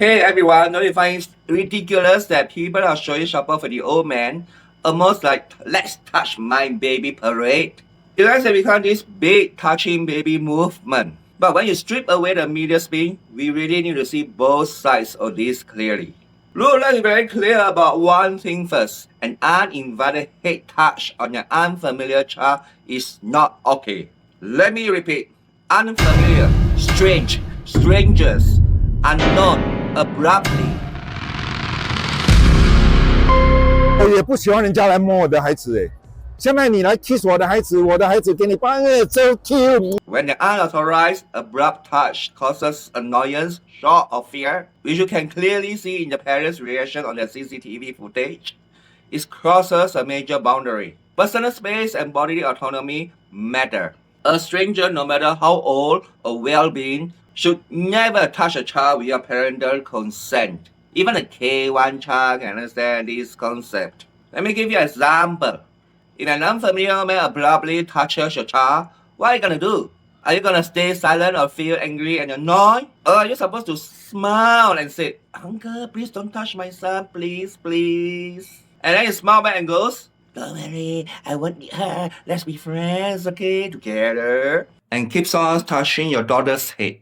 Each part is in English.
Hey everyone, don't you find it ridiculous that people are showing support for the old man, almost like let's touch my baby parade? It has become this big touching baby movement. But when you strip away the media spin, we really need to see both sides of this clearly. Let's be very clear about one thing first. An uninvited head touch on an unfamiliar child is not okay. Let me repeat. Unfamiliar, strange, strangers, unknown, abruptly. 我也不喜欢人家来摸我的孩子哎。现在你来 kiss 我的孩子，我的孩子给你帮so cute。 When the unauthorized, abrupt touch causes annoyance, shock, or fear, which you can clearly see in the parents' reaction on the CCTV footage, it crosses a major boundary. Personal space and bodily autonomy matter. A stranger, no matter how old or well-being, should never touch a child without parental consent. Even a K1 child can understand this concept. Let me give you an example. If an unfamiliar man abruptly touches your child, what are you gonna do? Are you gonna stay silent or feel angry and annoyed? Or are you supposed to smile and say, "Uncle, please don't touch my son, please, please." And then you smile back and goes, "Don't worry, I won't hit her. Let's be friends, okay, together." And keeps on touching your daughter's head.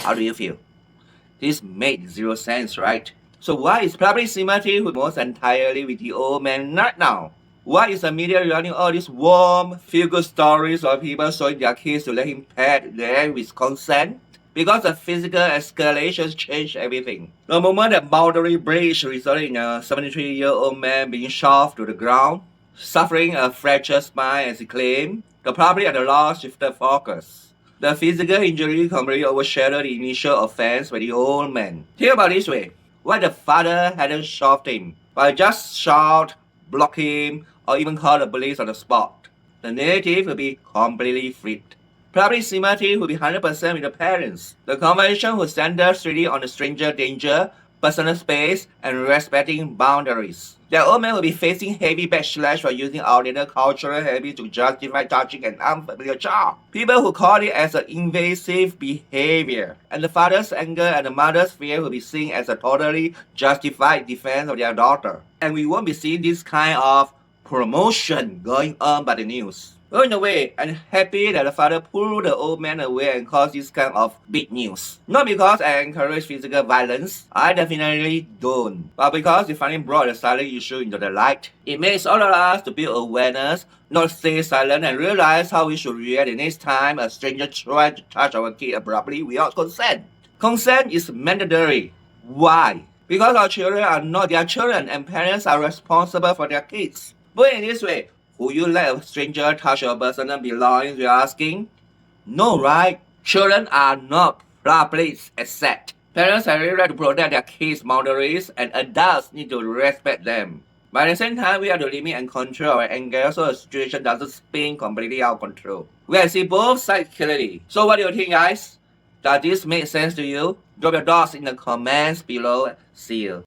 How do you feel? This made zero sense, right? So why is public sympathy almost entirely with the old man right now? Why is the media running all these warm, feel-good stories of people showing their kids to let him pet them with consent? Because the physical escalations change everything. The moment that boundary breach resulted in a 73-year-old man being shoved to the ground, suffering a fractured spine as he claimed, the public at the loss shifted focus. The physical injury completely overshadowed the initial offense by the old man. Think about it this way. What if the father hadn't shoved him, but just shout, block him, or even call the police on the spot? The narrative would be completely flipped. Public sympathy would be 100% with the parents. The convention would center strictly on the stranger danger, personal space, and respecting boundaries. The old man will be facing heavy backlash for using outdated cultural habits to justify touching an unfamiliar child. People who call it as an invasive behavior, and the father's anger and the mother's fear will be seen as a totally justified defense of their daughter. And we won't be seeing this kind of promotion going on by the news. Well, in a way, I'm happy that the father pulled the old man away and caused this kind of big news. Not because I encourage physical violence, I definitely don't, but because it finally brought the silent issue into the light. It makes all of us to build awareness, not stay silent, and realize how we should react the next time a stranger tries to touch our kid abruptly without consent. Consent is mandatory. Why? Because our children are not their children and parents are responsible for their kids. Put it this way, would you let a stranger touch your personal belongings without asking? No, right? Children are not public assets. Parents have every right to protect their kids' boundaries, and adults need to respect them. But at the same time, we have to limit and control our anger so the situation doesn't spin completely out of control. We can see both sides clearly. So what do you think, guys? Does this make sense to you? Drop your thoughts in the comments below. See you.